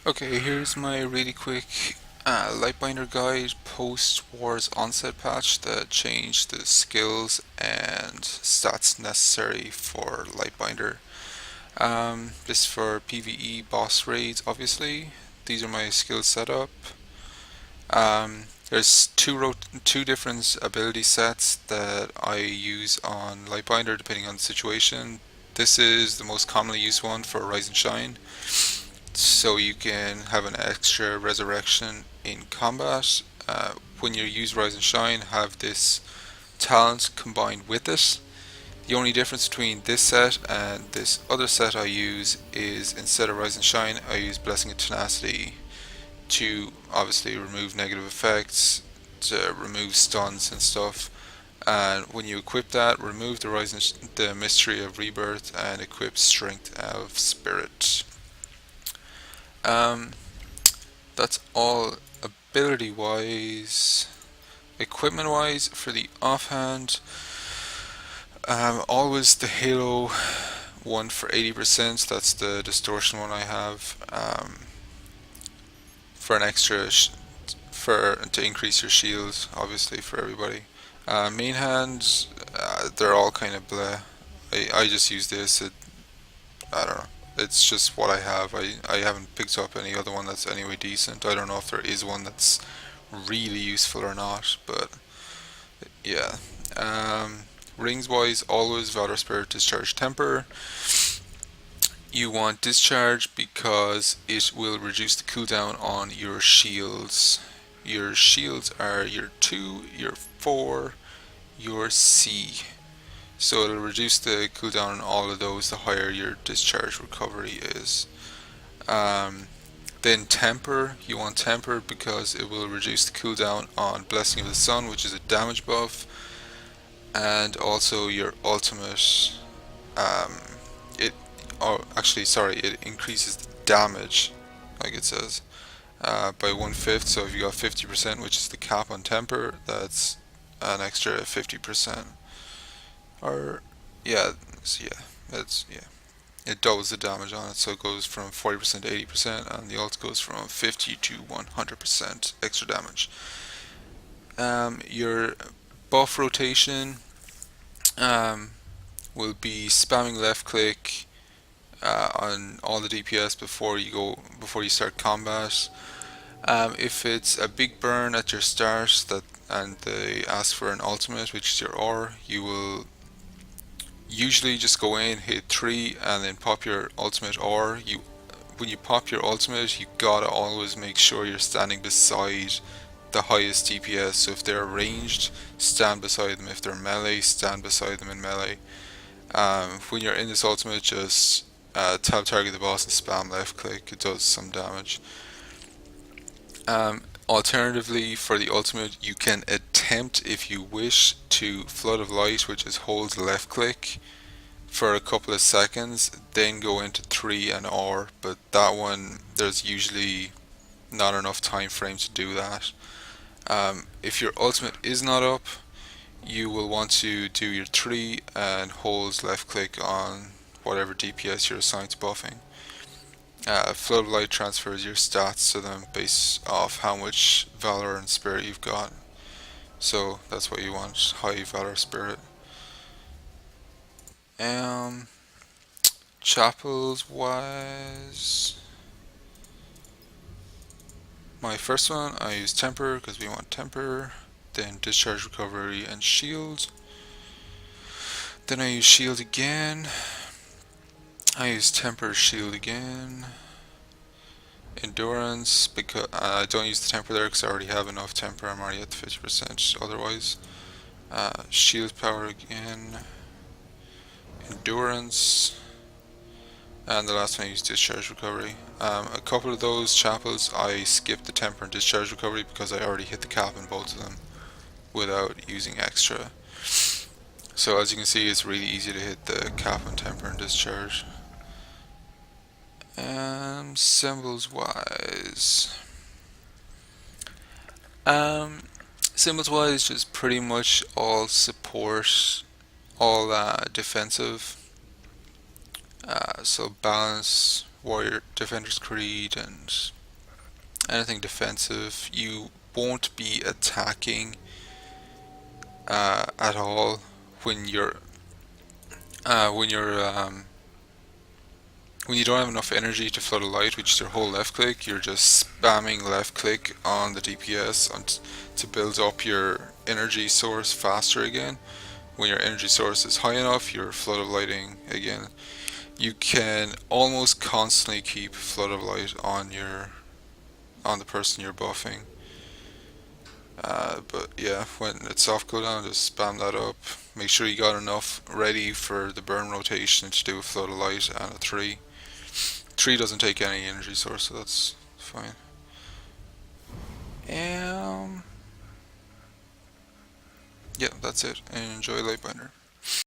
Okay, here's my really quick Lightbinder guide post-Wars Onset patch that changed the skills and stats necessary for Lightbinder. This for PvE boss raids, obviously. These are my skill setup. There's two different ability sets that I use on Lightbinder depending on the situation. This is the most commonly used one for Rise and Shine, so you can have an extra resurrection in combat. When you use Rise and Shine, have this talent combined with it. The only difference between this set and this other set I use is instead of Rise and Shine, I use Blessing of Tenacity to obviously remove negative effects, to remove stuns and stuff. And when you equip that, remove the Mystery of Rebirth and equip Strength of Spirit. Um, that's all ability wise. Equipment wise, for the offhand, always the Halo one for 80%. That's the distortion one I have. For an extra for to increase your shield, obviously for everybody. Main hand, they're all kind of bleh. I just use this. I don't know. It's just what I have. I haven't picked up any other one that's anyway decent. I don't know if there is one that's really useful or not, but yeah. Rings wise, always Valor Spirit, Discharge, Temper. You want Discharge because it will reduce the cooldown on your shields. Your shields are your 2, your 4, your C. So it'll reduce the cooldown on all of those the higher your discharge recovery is. Then Temper, you want Temper because it will reduce the cooldown on Blessing of the Sun, which is a damage buff, and also your ultimate. Um, it, it increases the damage, like it says, by 1/5. So if you got 50%, which is the cap on Temper, that's an extra 50%. Or yeah, yeah. It doubles the damage on it, so it goes from 40% to 80%, and the ult goes from 50 to 100% extra damage. Your buff rotation will be spamming left click on all the DPS before you start combat. If it's a big burn at your start and they ask for an ultimate, which is your R, you will usually just go in, hit 3, and then pop your ultimate. Or when you pop your ultimate, you gotta always make sure you're standing beside the highest DPS. So if they're ranged, stand beside them. If they're melee, stand beside them in melee. When you're in this ultimate, just tab target the boss and spam left click. It does some damage. Alternatively, for the ultimate, you can attempt, if you wish, to Flood of Light, which is hold left click for a couple of seconds, then go into 3 and R, but that one, there's usually not enough time frame to do that. If your ultimate is not up, you will want to do your 3 and hold left click on whatever DPS you're assigned to buffing. Flood of Light transfers your stats to them based off how much Valor and Spirit you've got. So that's what you want, high Valor Spirit. Chapels wise, my first one I use Temper because we want Temper. Then Discharge, Recovery, and Shield. Then I use Shield again. I use Temper, Shield again. Endurance, because I don't use the Temper there because I already have enough Temper. I'm already at 50% otherwise. Shield Power again. Endurance. And the last one I used Discharge Recovery. A couple of those chapels I skipped the Temper and Discharge Recovery because I already hit the cap in both of them without using extra. So as you can see, it's really easy to hit the cap on Temper and Discharge. Symbols wise, symbols wise, just pretty much all support, all defensive. So balance Warrior Defender's Creed and anything defensive, you won't be attacking at all when you're uh, when you're um, when you don't have enough energy to flood a light, which is your whole left click. You're just spamming left click on the DPS to build up your energy source faster again. When your energy source is high enough, your flood of lighting again. You can almost constantly keep flood of light on the person you're buffing. But yeah, when it's soft cooldown, just spam that up. Make sure you got enough ready for the burn rotation to do a flood of light and a 3. 3 doesn't take any energy source, so that's fine. Yeah, that's it. And enjoy Lightbinder.